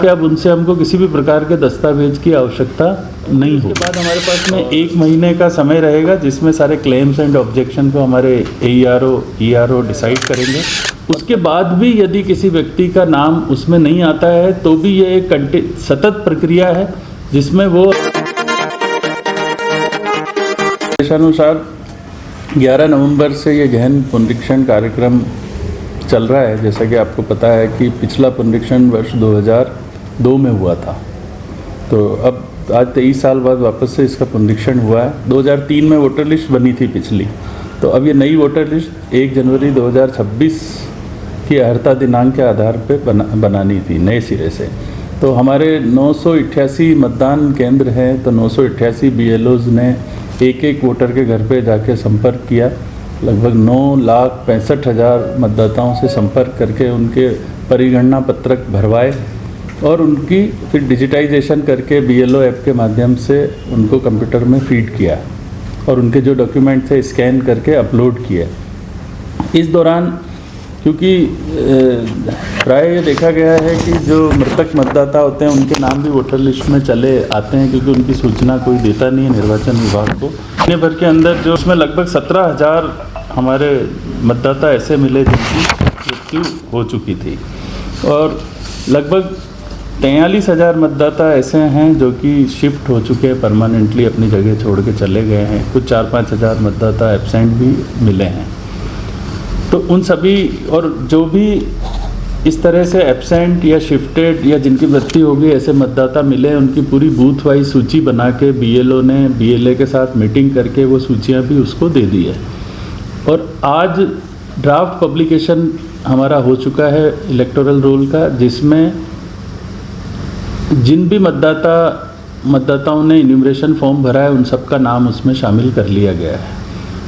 कि अब उनसे हमको किसी भी प्रकार के दस्तावेज की आवश्यकता नहीं हो। उसके बाद हमारे पास में 1 महीने का समय रहेगा जिसमें सारे क्लेम्स एंड ऑब्जेक्शन को हमारे AERO ERO डिसाइड करेंगे। उसके बाद भी यदि किसी व्यक्ति का नाम उसमें नहीं आता है तो भी ये एक सतत प्रक्रिया है जिसमें वो अनुसार 11 नवंबर से ये गहन पुनरीक्षण कार्यक्रम चल रहा है। जैसा कि आपको पता है कि पिछला पुनरीक्षण वर्ष 2002 में हुआ था, तो अब आज 23 साल बाद वापस से इसका पुनरीक्षण हुआ है। 2003 में वोटर लिस्ट बनी थी पिछली, तो अब ये नई वोटर लिस्ट 1 जनवरी 2026 की अर्हता दिनांक के आधार पे बनानी थी नए सिरे से। तो हमारे 988 मतदान केंद्र हैं, तो 988 BLOs ने एक वोटर के घर पे जाके संपर्क किया। लगभग 9,65,000 मतदाताओं से संपर्क करके उनके परिगणना पत्रक भरवाए और उनकी फिर डिजिटाइजेशन करके BLO ऐप के माध्यम से उनको कंप्यूटर में फीड किया और उनके जो डॉक्यूमेंट थे स्कैन करके अपलोड किए। इस दौरान क्योंकि प्राय ये देखा गया है कि जो मृतक मतदाता होते हैं उनके नाम भी वोटर लिस्ट में चले आते हैं, क्योंकि उनकी सूचना कोई देता नहीं है निर्वाचन विभाग को। महीने भर के अंदर जो उसमें लगभग 17,000 हमारे मतदाता ऐसे मिले जिनकी मृत्यु हो चुकी थी और लगभग 43,000 मतदाता ऐसे हैं जो कि शिफ्ट हो चुके हैं, परमानेंटली अपनी जगह छोड़ के चले गए हैं। कुछ 4-5 हज़ार मतदाता एब्सेंट भी मिले हैं। तो उन सभी और जो भी इस तरह से एब्सेंट या शिफ्टेड या जिनकी मृत्यु हो गई ऐसे मतदाता मिले, उनकी पूरी बूथ वाइज सूची बना के BLO ने BLA के साथ मीटिंग करके वो सूचियां भी उसको दे दी है। और आज ड्राफ्ट पब्लिकेशन हमारा हो चुका है इलेक्टोरल रोल का, जिसमें जिन भी मतदाताओं ने इन्यूमरेशन फॉर्म भरा है उन सबका नाम उसमें शामिल कर लिया गया है।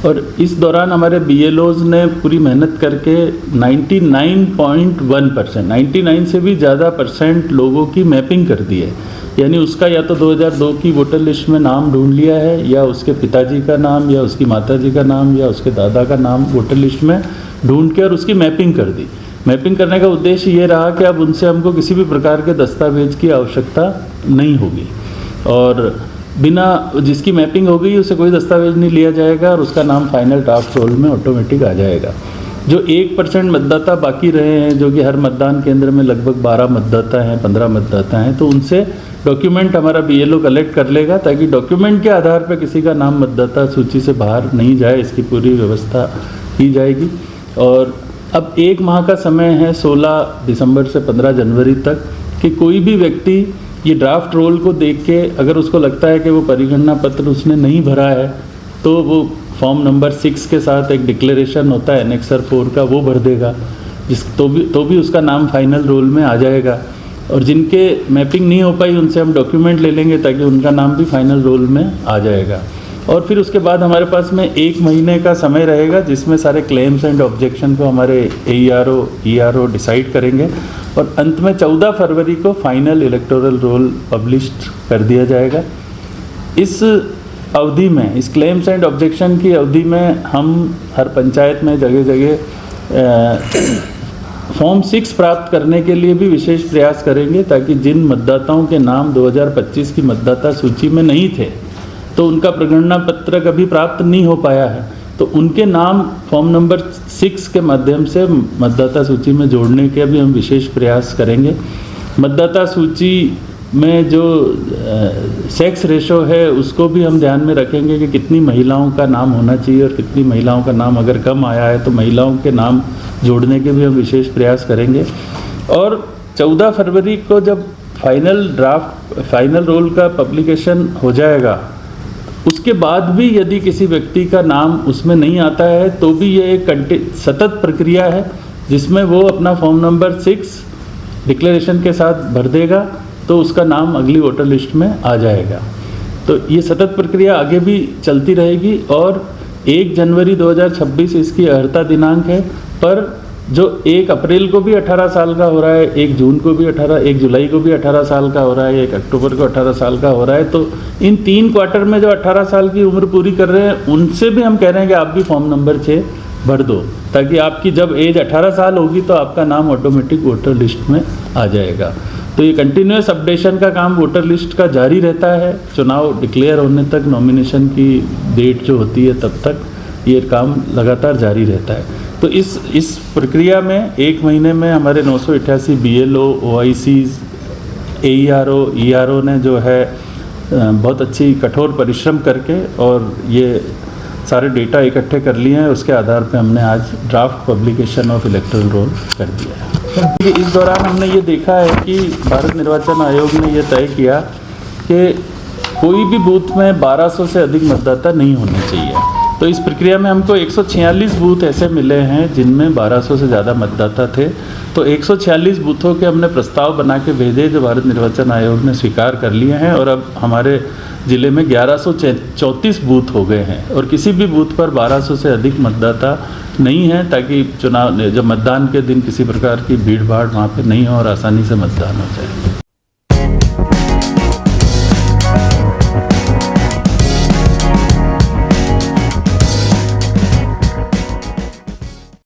और इस दौरान हमारे BLOs ने पूरी मेहनत करके 99.1%, 99 से भी ज़्यादा % लोगों की मैपिंग कर दी है। यानी उसका या तो 2002 की वोटर लिस्ट में नाम ढूंढ लिया है, या उसके पिताजी का नाम, या उसकी माताजी का नाम, या उसके दादा का नाम वोटर लिस्ट में ढूंढ के और उसकी मैपिंग कर दी। मैपिंग करने का उद्देश्य ये रहा कि अब उनसे हमको किसी भी प्रकार के दस्तावेज की आवश्यकता नहीं होगी और बिना जिसकी मैपिंग हो गई उसे कोई दस्तावेज नहीं लिया जाएगा और उसका नाम फाइनल ड्राफ्ट रोल में ऑटोमेटिक आ जाएगा। जो 1% मतदाता बाकी रहे हैं, जो कि हर मतदान केंद्र में लगभग 12 मतदाता हैं, 15 मतदाता हैं, तो उनसे डॉक्यूमेंट हमारा BLO कलेक्ट कर लेगा ताकि डॉक्यूमेंट के आधार पर किसी का नाम मतदाता सूची से बाहर नहीं जाए, इसकी पूरी व्यवस्था की जाएगी। और अब 1 माह का समय है 16 दिसंबर से 15 जनवरी तक कि कोई भी व्यक्ति ये ड्राफ्ट रोल को देख के अगर उसको लगता है कि वो परिगणना पत्र उसने नहीं भरा है तो वो फॉर्म नंबर 6 के साथ एक डिक्लेरेशन होता है एनेक्सर 4 का, वो भर देगा, तो भी उसका नाम फाइनल रोल में आ जाएगा। और जिनके मैपिंग नहीं हो पाई उनसे हम डॉक्यूमेंट ले लेंगे ताकि उनका नाम भी फाइनल रोल में आ जाएगा। और फिर उसके बाद हमारे पास में 1 महीने का समय रहेगा जिसमें सारे क्लेम्स एंड ऑब्जेक्शन को हमारे AERO ERO डिसाइड करेंगे और अंत में 14 फरवरी को फाइनल इलेक्टोरल रोल पब्लिश्ड कर दिया जाएगा। इस अवधि में, इस क्लेम्स एंड ऑब्जेक्शन की अवधि में हम हर पंचायत में जगह जगह फॉर्म 6 प्राप्त करने के लिए भी विशेष प्रयास करेंगे ताकि जिन मतदाताओं के नाम 2025 की मतदाता सूची में नहीं थे तो उनका प्रगणना पत्र कभी प्राप्त नहीं हो पाया है, तो उनके नाम फॉर्म नंबर 6 के माध्यम से मतदाता सूची में जोड़ने के भी हम विशेष प्रयास करेंगे। मतदाता सूची में जो सेक्स रेशो है उसको भी हम ध्यान में रखेंगे कि कितनी महिलाओं का नाम होना चाहिए और कितनी महिलाओं का नाम अगर कम आया है तो महिलाओं के नाम जोड़ने के भी हम विशेष प्रयास करेंगे। और 14 फरवरी को जब फाइनल रोल का पब्लिकेशन हो जाएगा उसके बाद भी यदि किसी व्यक्ति का नाम उसमें नहीं आता है तो भी ये एक सतत प्रक्रिया है जिसमें वो अपना फॉर्म नंबर 6 डिक्लेरेशन के साथ भर देगा तो उसका नाम अगली वोटर लिस्ट में आ जाएगा। तो ये सतत प्रक्रिया आगे भी चलती रहेगी और 1 जनवरी 2026 इसकी अर्हता दिनांक है, पर जो 1 अप्रैल को भी 18 साल का हो रहा है, 1 जून को भी 1 जुलाई को भी 18 साल का हो रहा है, 1 अक्टूबर को 18 साल का हो रहा है, तो इन 3 क्वार्टर में जो 18 साल की उम्र पूरी कर रहे हैं उनसे भी हम कह रहे हैं कि आप भी फॉर्म नंबर 6 भर दो, ताकि आपकी जब एज 18 साल होगी तो आपका नाम ऑटोमेटिक वोटर लिस्ट में आ जाएगा। तो ये कंटिन्यूस अपडेशन का काम वोटर लिस्ट का जारी रहता है। चुनाव डिक्लेयर होने तक, नॉमिनेशन की डेट जो होती है तब तक ये काम लगातार जारी रहता है। तो इस प्रक्रिया में 1 महीने में हमारे 988 BLO, OICs, AERO, ERO ने जो है बहुत अच्छी कठोर परिश्रम करके और ये सारे डेटा इकट्ठे कर लिए हैं। उसके आधार पे हमने आज draft publication of electoral roll कर दिया है। इस दौरान हमने ये देखा है कि भारत निर्वाचन आयोग ने ये तय किया कि कोई भी बूथ में 1200 से अधिक मतदाता नहीं होने चाहिए। तो इस प्रक्रिया में हमको 146 बूथ ऐसे मिले हैं जिनमें 1200 से ज़्यादा मतदाता थे। तो 146 बूथों के हमने प्रस्ताव बना के भेजे जो भारत निर्वाचन आयोग ने स्वीकार कर लिए हैं और अब हमारे ज़िले में 1134 बूथ हो गए हैं और किसी भी बूथ पर 1200 से अधिक मतदाता नहीं है, ताकि चुनाव जब मतदान के दिन किसी प्रकार की भीड़ भाड़ वहाँ पे नहीं हो और आसानी से मतदान हो जाए।